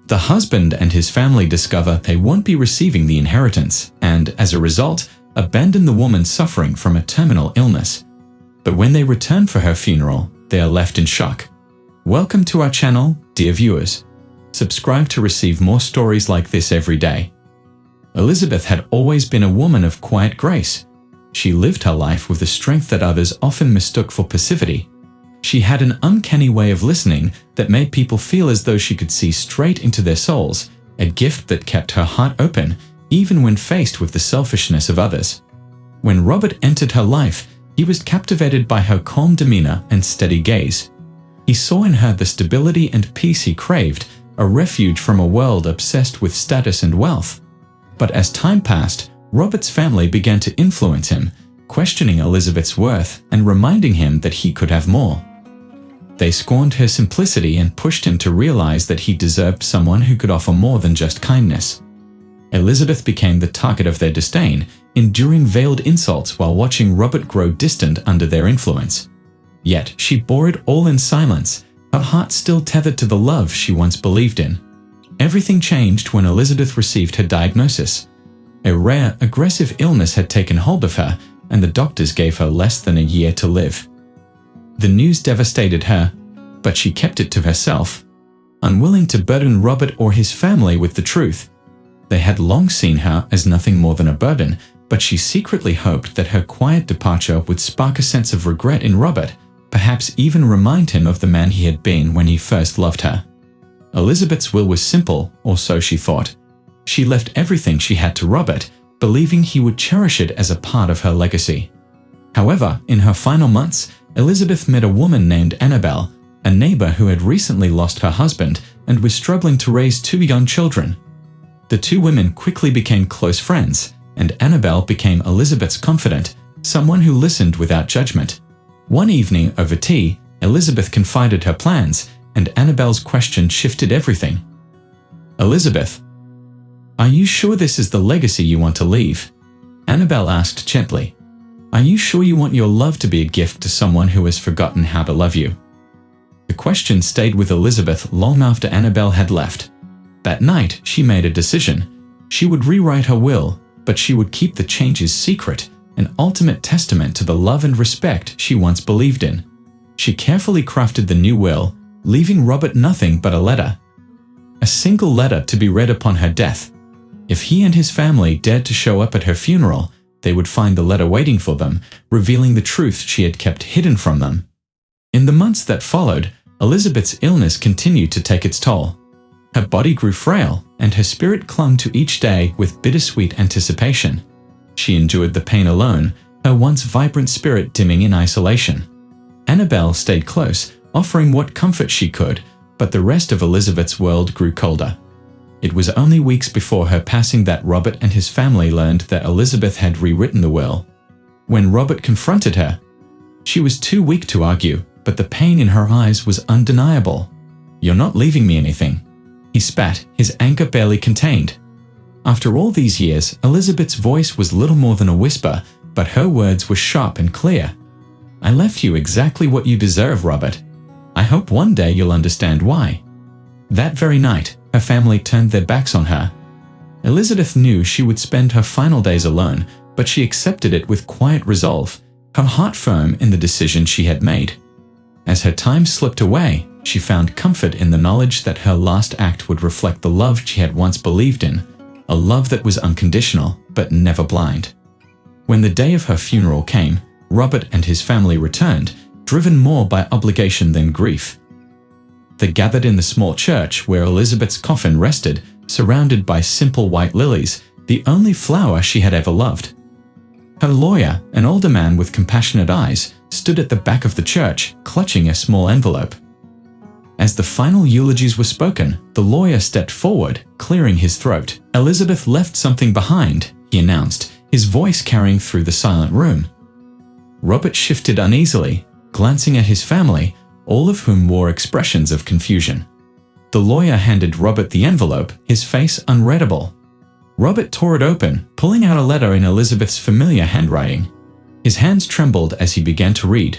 The husband and his family discover they won't be receiving the inheritance and, as a result, abandon the woman suffering from a terminal illness. But when they return for her funeral, they are left in shock. Welcome to our channel, dear viewers. Subscribe to receive more stories like this every day. Elizabeth had always been a woman of quiet grace. She lived her life with a strength that others often mistook for passivity. She had an uncanny way of listening that made people feel as though she could see straight into their souls, a gift that kept her heart open, even when faced with the selfishness of others. When Robert entered her life, he was captivated by her calm demeanor and steady gaze. He saw in her the stability and peace he craved, a refuge from a world obsessed with status and wealth. But as time passed, Robert's family began to influence him, questioning Elizabeth's worth and reminding him that he could have more. They scorned her simplicity and pushed him to realize that he deserved someone who could offer more than just kindness. Elizabeth became the target of their disdain, enduring veiled insults while watching Robert grow distant under their influence. Yet she bore it all in silence, her heart still tethered to the love she once believed in. Everything changed when Elizabeth received her diagnosis. A rare, aggressive illness had taken hold of her, and the doctors gave her less than a year to live. The news devastated her, but she kept it to herself, unwilling to burden Robert or his family with the truth. They had long seen her as nothing more than a burden, but she secretly hoped that her quiet departure would spark a sense of regret in Robert, perhaps even remind him of the man he had been when he first loved her. Elizabeth's will was simple, or so she thought. She left everything she had to Robert, believing he would cherish it as a part of her legacy. However, in her final months, Elizabeth met a woman named Annabelle, a neighbor who had recently lost her husband and was struggling to raise 2 young children. The two women quickly became close friends, and Annabelle became Elizabeth's confidant, someone who listened without judgment. One evening over tea, Elizabeth confided her plans, and Annabelle's question shifted everything. "Elizabeth, are you sure this is the legacy you want to leave?" Annabelle asked gently. "Are you sure you want your love to be a gift to someone who has forgotten how to love you?" The question stayed with Elizabeth long after Annabelle had left. That night, she made a decision. She would rewrite her will, but she would keep the changes secret, an ultimate testament to the love and respect she once believed in. She carefully crafted the new will, leaving Robert nothing but a letter. A single letter to be read upon her death. If he and his family dared to show up at her funeral, they would find the letter waiting for them, revealing the truth she had kept hidden from them. In the months that followed, Elizabeth's illness continued to take its toll. Her body grew frail, and her spirit clung to each day with bittersweet anticipation. She endured the pain alone, her once vibrant spirit dimming in isolation. Annabelle stayed close, offering what comfort she could, but the rest of Elizabeth's world grew colder. It was only weeks before her passing that Robert and his family learned that Elizabeth had rewritten the will. When Robert confronted her, she was too weak to argue, but the pain in her eyes was undeniable. "You're not leaving me anything," he spat, his anger barely contained. After all these years, Elizabeth's voice was little more than a whisper, but her words were sharp and clear. "I left you exactly what you deserve, Robert. I hope one day you'll understand why." That very night, her family turned their backs on her. Elizabeth knew she would spend her final days alone, but she accepted it with quiet resolve, her heart firm in the decision she had made. As her time slipped away, she found comfort in the knowledge that her last act would reflect the love she had once believed in, a love that was unconditional but never blind. When the day of her funeral came, Robert and his family returned, driven more by obligation than grief. They gathered in the small church where Elizabeth's coffin rested, surrounded by simple white lilies, the only flower she had ever loved. Her lawyer, an older man with compassionate eyes, stood at the back of the church, clutching a small envelope. As the final eulogies were spoken, the lawyer stepped forward, clearing his throat. "Elizabeth left something behind," he announced, his voice carrying through the silent room. Robert shifted uneasily, glancing at his family, all of whom wore expressions of confusion. The lawyer handed Robert the envelope, his face unreadable. Robert tore it open, pulling out a letter in Elizabeth's familiar handwriting. His hands trembled as he began to read.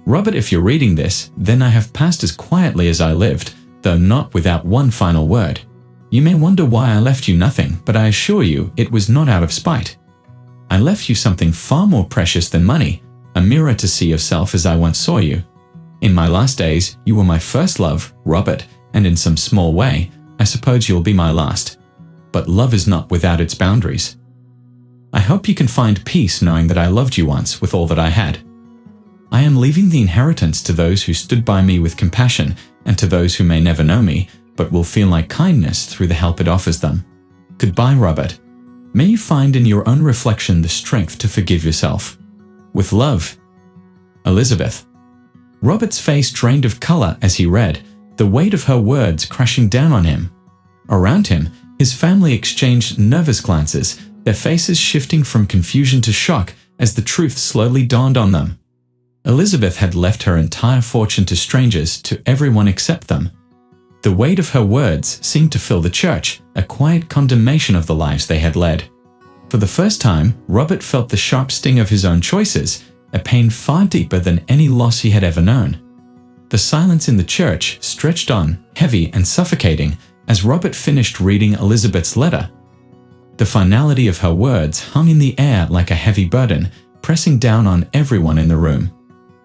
"Robert, if you're reading this, then I have passed as quietly as I lived, though not without one final word. You may wonder why I left you nothing, but I assure you it was not out of spite. I left you something far more precious than money, a mirror to see yourself as I once saw you. In my last days, you were my first love, Robert, and in some small way, I suppose you'll be my last. But love is not without its boundaries. I hope you can find peace knowing that I loved you once with all that I had. I am leaving the inheritance to those who stood by me with compassion and to those who may never know me, but will feel my kindness through the help it offers them. Goodbye, Robert. May you find in your own reflection the strength to forgive yourself. With love, Elizabeth. Robert's face drained of color as he read, the weight of her words crashing down on him. Around him, his family exchanged nervous glances, their faces shifting from confusion to shock as the truth slowly dawned on them. Elizabeth had left her entire fortune to strangers, to everyone except them. The weight of her words seemed to fill the church, a quiet condemnation of the lives they had led. For the first time, Robert felt the sharp sting of his own choices, a pain far deeper than any loss he had ever known. The silence in the church stretched on, heavy and suffocating, as Robert finished reading Elizabeth's letter. The finality of her words hung in the air like a heavy burden, pressing down on everyone in the room.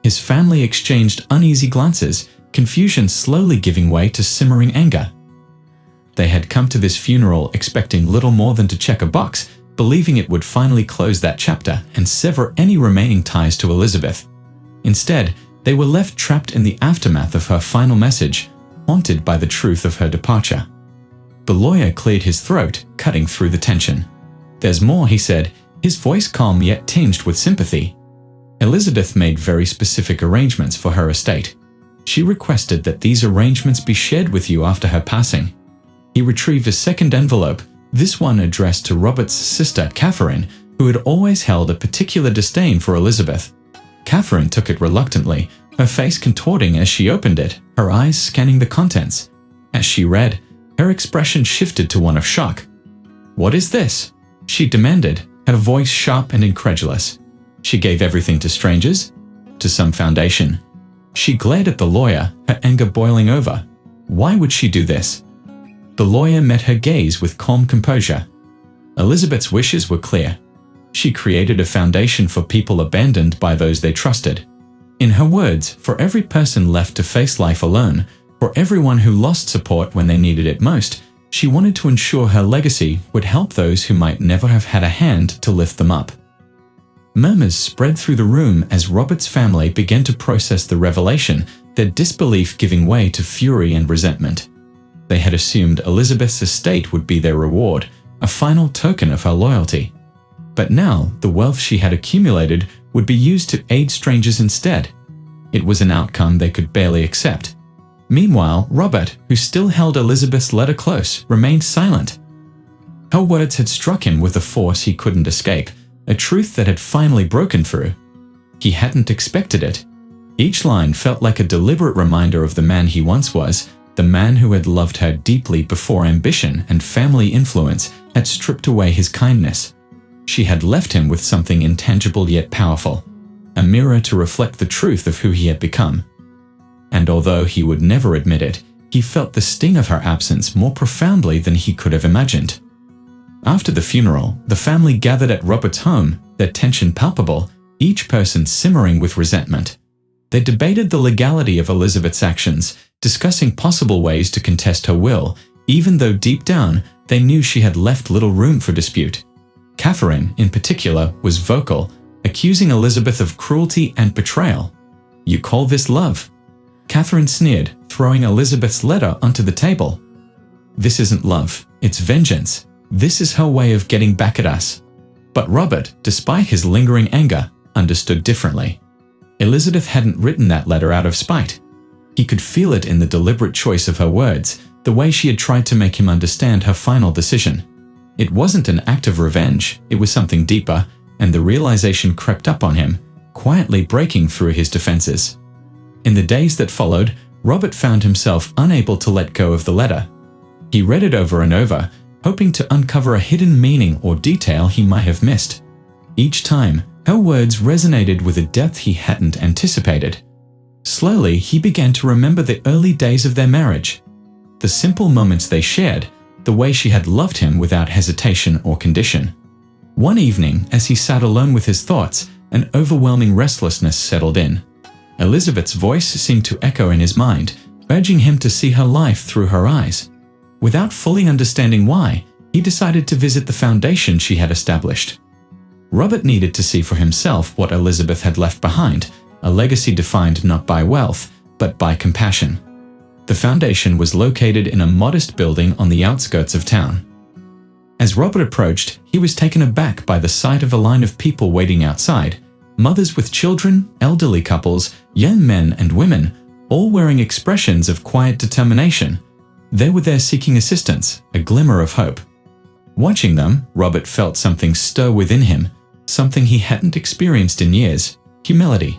His family exchanged uneasy glances, confusion slowly giving way to simmering anger. They had come to this funeral expecting little more than to check a box, believing it would finally close that chapter and sever any remaining ties to Elizabeth. Instead, they were left trapped in the aftermath of her final message, haunted by the truth of her departure. The lawyer cleared his throat, cutting through the tension. "There's more," he said, his voice calm yet tinged with sympathy. Elizabeth made very specific arrangements for her estate. She requested that these arrangements be shared with you after her passing. He retrieved a second envelope, this one addressed to Robert's sister, Catherine, who had always held a particular disdain for Elizabeth. Catherine took it reluctantly, her face contorting as she opened it, her eyes scanning the contents. As she read, her expression shifted to one of shock. "What is this?" she demanded, her voice sharp and incredulous. She gave everything to strangers? To some foundation? She glared at the lawyer, her anger boiling over. Why would she do this? The lawyer met her gaze with calm composure. Elizabeth's wishes were clear. She created a foundation for people abandoned by those they trusted. In her words, for every person left to face life alone, for everyone who lost support when they needed it most, she wanted to ensure her legacy would help those who might never have had a hand to lift them up. Murmurs spread through the room as Robert's family began to process the revelation, their disbelief giving way to fury and resentment. They had assumed Elizabeth's estate would be their reward, a final token of her loyalty. But now, the wealth she had accumulated would be used to aid strangers instead. It was an outcome they could barely accept. Meanwhile, Robert, who still held Elizabeth's letter close, remained silent. Her words had struck him with a force he couldn't escape, a truth that had finally broken through. He hadn't expected it. Each line felt like a deliberate reminder of the man he once was, the man who had loved her deeply before ambition and family influence had stripped away his kindness. She had left him with something intangible yet powerful, a mirror to reflect the truth of who he had become. And although he would never admit it, he felt the sting of her absence more profoundly than he could have imagined. After the funeral, the family gathered at Robert's home, their tension palpable, each person simmering with resentment. They debated the legality of Elizabeth's actions, discussing possible ways to contest her will, even though deep down they knew she had left little room for dispute. Catherine, in particular, was vocal, accusing Elizabeth of cruelty and betrayal. "You call this love?" Catherine sneered, throwing Elizabeth's letter onto the table. "This isn't love, it's vengeance. This is her way of getting back at us." But Robert, despite his lingering anger, understood differently. Elizabeth hadn't written that letter out of spite. He could feel it in the deliberate choice of her words, the way she had tried to make him understand her final decision. It wasn't an act of revenge, it was something deeper, and the realization crept up on him, quietly breaking through his defenses. In the days that followed, Robert found himself unable to let go of the letter. He read it over and over, hoping to uncover a hidden meaning or detail he might have missed. Each time, her words resonated with a depth he hadn't anticipated. Slowly, he began to remember the early days of their marriage. The simple moments they shared, the way she had loved him without hesitation or condition. One evening, as he sat alone with his thoughts, an overwhelming restlessness settled in. Elizabeth's voice seemed to echo in his mind, urging him to see her life through her eyes. Without fully understanding why, he decided to visit the foundation she had established. Robert needed to see for himself what Elizabeth had left behind, a legacy defined not by wealth, but by compassion. The foundation was located in a modest building on the outskirts of town. As Robert approached, he was taken aback by the sight of a line of people waiting outside, mothers with children, elderly couples, young men and women, all wearing expressions of quiet determination. They were there seeking assistance, a glimmer of hope. Watching them, Robert felt something stir within him, something he hadn't experienced in years: humility.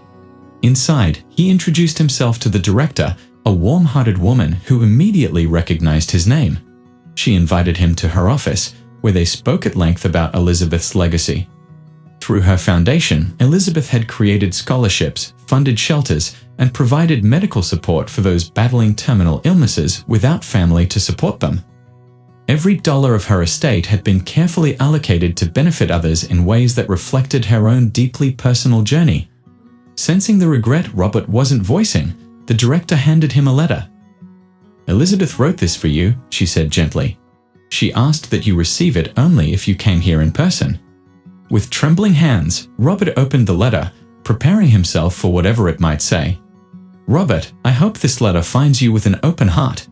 Inside, he introduced himself to the director, a warm-hearted woman who immediately recognized his name. She invited him to her office, where they spoke at length about Elizabeth's legacy. Through her foundation, Elizabeth had created scholarships, funded shelters, and provided medical support for those battling terminal illnesses without family to support them. Every dollar of her estate had been carefully allocated to benefit others in ways that reflected her own deeply personal journey. Sensing the regret Robert wasn't voicing, the director handed him a letter. "Elizabeth wrote this for you," she said gently. "She asked that you receive it only if you came here in person." With trembling hands, Robert opened the letter, preparing himself for whatever it might say. "Robert, I hope this letter finds you with an open heart.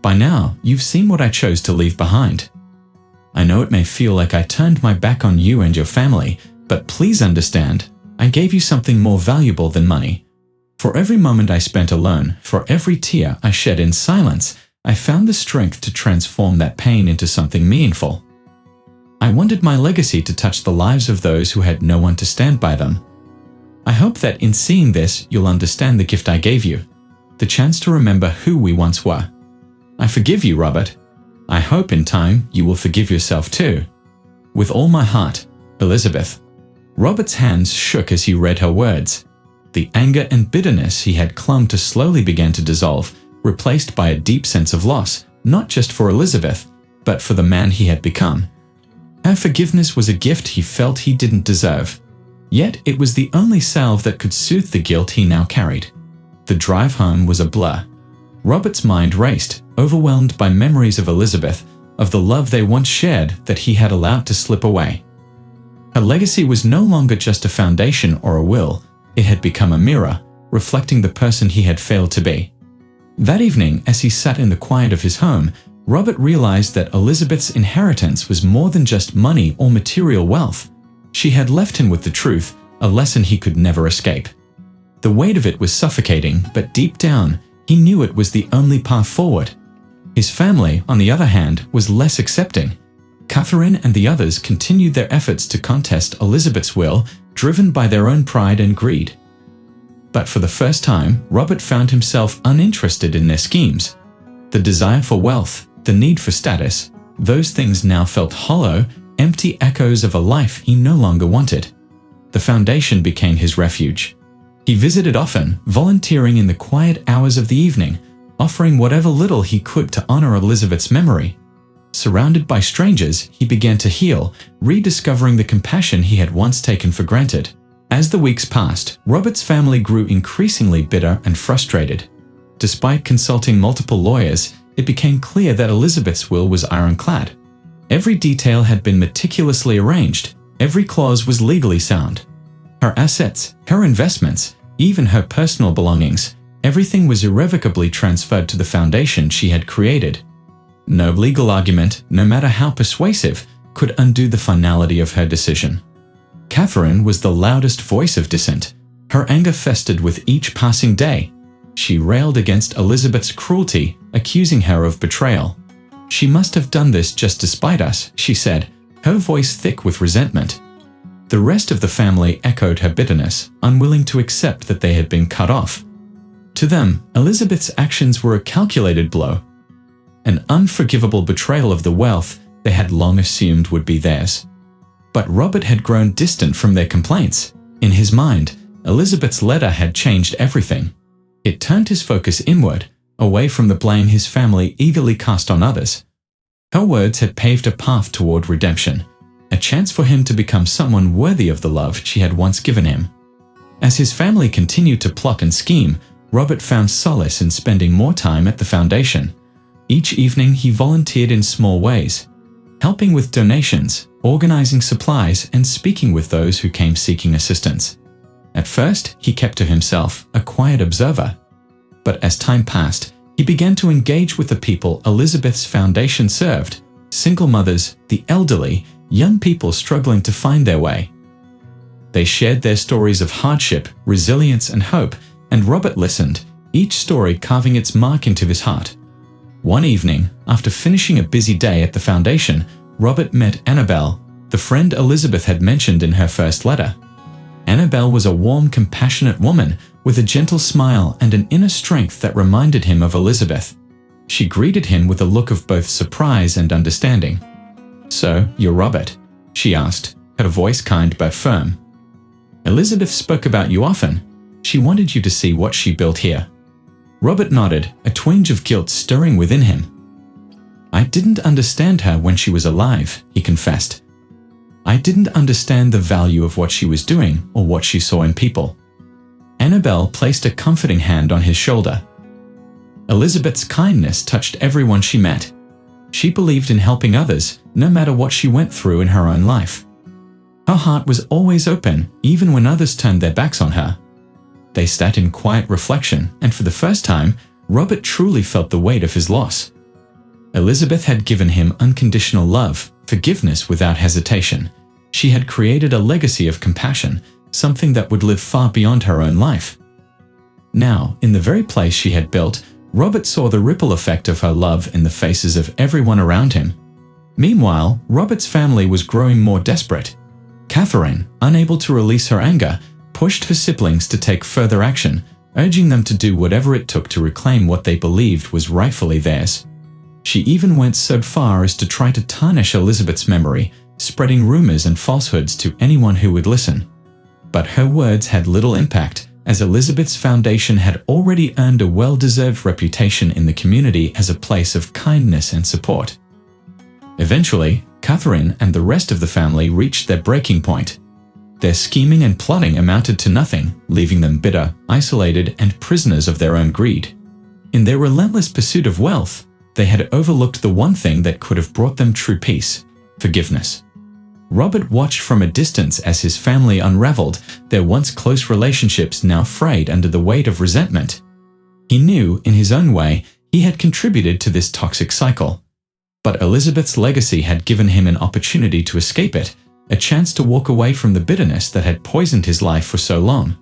By now, you've seen what I chose to leave behind. I know it may feel like I turned my back on you and your family, but please understand, I gave you something more valuable than money. For every moment I spent alone, for every tear I shed in silence, I found the strength to transform that pain into something meaningful. I wanted my legacy to touch the lives of those who had no one to stand by them. I hope that in seeing this, you'll understand the gift I gave you, the chance to remember who we once were. I forgive you, Robert. I hope in time you will forgive yourself too. With all my heart, Elizabeth." Robert's hands shook as he read her words. The anger and bitterness he had clung to slowly began to dissolve, replaced by a deep sense of loss, not just for Elizabeth, but for the man he had become. Her forgiveness was a gift he felt he didn't deserve. Yet it was the only salve that could soothe the guilt he now carried. The drive home was a blur. Robert's mind raced, overwhelmed by memories of Elizabeth, of the love they once shared that he had allowed to slip away. Her legacy was no longer just a foundation or a will, it had become a mirror, reflecting the person he had failed to be. That evening, as he sat in the quiet of his home, Robert realized that Elizabeth's inheritance was more than just money or material wealth. She had left him with the truth, a lesson he could never escape. The weight of it was suffocating, but deep down, he knew it was the only path forward. His family, on the other hand, was less accepting. Catherine and the others continued their efforts to contest Elizabeth's will, driven by their own pride and greed. But for the first time, Robert found himself uninterested in their schemes. The desire for wealth, the need for status, those things now felt hollow, empty echoes of a life he no longer wanted. The foundation became his refuge. He visited often, volunteering in the quiet hours of the evening, offering whatever little he could to honor Elizabeth's memory. Surrounded by strangers, he began to heal, rediscovering the compassion he had once taken for granted. As the weeks passed, Robert's family grew increasingly bitter and frustrated. Despite consulting multiple lawyers, it became clear that Elizabeth's will was ironclad. Every detail had been meticulously arranged, every clause was legally sound. Her assets, her investments, even her personal belongings, everything was irrevocably transferred to the foundation she had created. No legal argument, no matter how persuasive, could undo the finality of her decision. Catherine was the loudest voice of dissent. Her anger festered with each passing day. She railed against Elizabeth's cruelty, accusing her of betrayal. "She must have done this just to spite us," she said, her voice thick with resentment. The rest of the family echoed her bitterness, unwilling to accept that they had been cut off. To them, Elizabeth's actions were a calculated blow, an unforgivable betrayal of the wealth they had long assumed would be theirs. But Robert had grown distant from their complaints. In his mind, Elizabeth's letter had changed everything. It turned his focus inward, away from the blame his family eagerly cast on others. Her words had paved a path toward redemption, a chance for him to become someone worthy of the love she had once given him. As his family continued to plot and scheme, Robert found solace in spending more time at the foundation. Each evening he volunteered in small ways, helping with donations, organizing supplies, and speaking with those who came seeking assistance. At first, he kept to himself, a quiet observer. But as time passed, he began to engage with the people Elizabeth's foundation served: single mothers, the elderly, young people struggling to find their way. They shared their stories of hardship, resilience, and hope, and Robert listened, each story carving its mark into his heart. One evening, after finishing a busy day at the foundation, Robert met Annabelle, the friend Elizabeth had mentioned in her first letter. Annabelle was a warm, compassionate woman with a gentle smile and an inner strength that reminded him of Elizabeth. She greeted him with a look of both surprise and understanding. "So, you're Robert?" she asked, her voice kind but firm. "Elizabeth spoke about you often. She wanted you to see what she built here." Robert nodded, a twinge of guilt stirring within him. "I didn't understand her when she was alive," he confessed. "I didn't understand the value of what she was doing or what she saw in people." Annabelle placed a comforting hand on his shoulder. Elizabeth's kindness touched everyone she met. She believed in helping others, no matter what she went through in her own life. Her heart was always open, even when others turned their backs on her. They sat in quiet reflection, and for the first time, Robert truly felt the weight of his loss. Elizabeth had given him unconditional love, forgiveness without hesitation. She had created a legacy of compassion, something that would live far beyond her own life. Now, in the very place she had built, Robert saw the ripple effect of her love in the faces of everyone around him. Meanwhile, Robert's family was growing more desperate. Catherine, unable to release her anger, pushed her siblings to take further action, urging them to do whatever it took to reclaim what they believed was rightfully theirs. She even went so far as to try to tarnish Elizabeth's memory, spreading rumors and falsehoods to anyone who would listen. But her words had little impact, as Elizabeth's foundation had already earned a well-deserved reputation in the community as a place of kindness and support. Eventually, Catherine and the rest of the family reached their breaking point. Their scheming and plotting amounted to nothing, leaving them bitter, isolated, and prisoners of their own greed. In their relentless pursuit of wealth, they had overlooked the one thing that could have brought them true peace: forgiveness. Robert watched from a distance as his family unraveled, their once close relationships now frayed under the weight of resentment. He knew, in his own way, he had contributed to this toxic cycle. But Elizabeth's legacy had given him an opportunity to escape it, a chance to walk away from the bitterness that had poisoned his life for so long.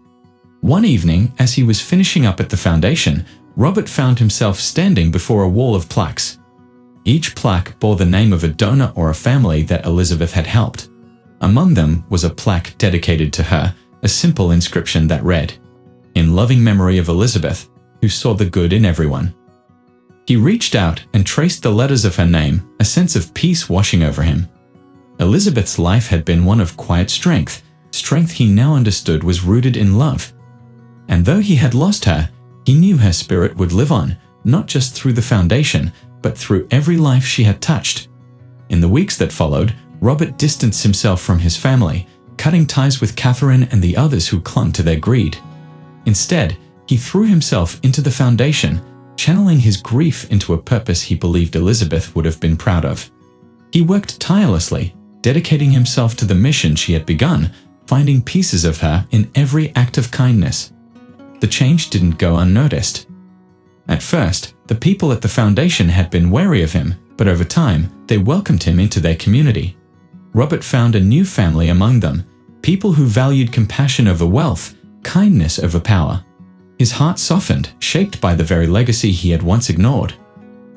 One evening, as he was finishing up at the foundation, Robert found himself standing before a wall of plaques. Each plaque bore the name of a donor or a family that Elizabeth had helped. Among them was a plaque dedicated to her, a simple inscription that read, "In loving memory of Elizabeth, who saw the good in everyone." He reached out and traced the letters of her name, a sense of peace washing over him. Elizabeth's life had been one of quiet strength, strength he now understood was rooted in love. And though he had lost her, he knew her spirit would live on, not just through the foundation, but through every life she had touched. In the weeks that followed, Robert distanced himself from his family, cutting ties with Catherine and the others who clung to their greed. Instead, he threw himself into the foundation, channeling his grief into a purpose he believed Elizabeth would have been proud of. He worked tirelessly, dedicating himself to the mission she had begun, finding pieces of her in every act of kindness. The change didn't go unnoticed. At first, the people at the foundation had been wary of him, but over time, they welcomed him into their community. Robert found a new family among them, people who valued compassion over wealth, kindness over power. His heart softened, shaped by the very legacy he had once ignored.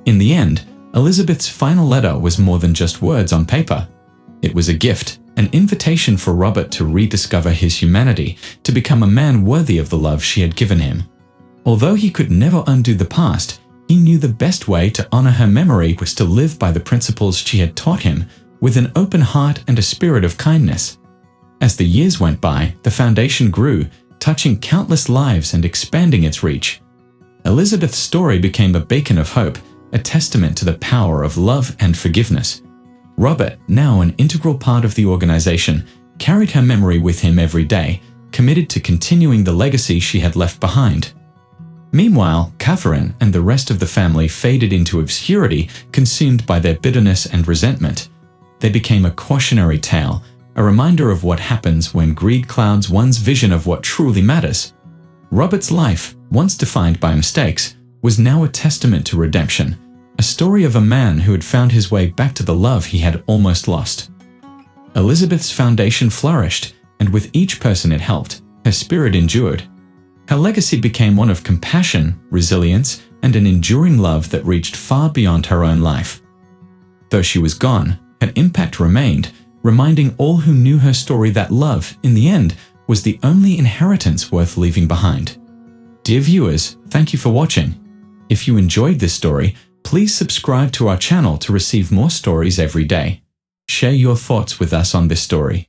In the end, Elizabeth's final letter was more than just words on paper. It was a gift, an invitation for Robert to rediscover his humanity, to become a man worthy of the love she had given him. Although he could never undo the past, he knew the best way to honor her memory was to live by the principles she had taught him, with an open heart and a spirit of kindness. As the years went by, the foundation grew, touching countless lives and expanding its reach. Elizabeth's story became a beacon of hope, a testament to the power of love and forgiveness. Robert, now an integral part of the organization, carried her memory with him every day, committed to continuing the legacy she had left behind. Meanwhile, Catherine and the rest of the family faded into obscurity, consumed by their bitterness and resentment. They became a cautionary tale, a reminder of what happens when greed clouds one's vision of what truly matters. Robert's life, once defined by mistakes, was now a testament to redemption, a story of a man who had found his way back to the love he had almost lost. Elizabeth's foundation flourished, and with each person it helped, her spirit endured. Her legacy became one of compassion, resilience, and an enduring love that reached far beyond her own life. Though she was gone, her impact remained, reminding all who knew her story that love, in the end, was the only inheritance worth leaving behind. Dear viewers, thank you for watching. If you enjoyed this story, please subscribe to our channel to receive more stories every day. Share your thoughts with us on this story.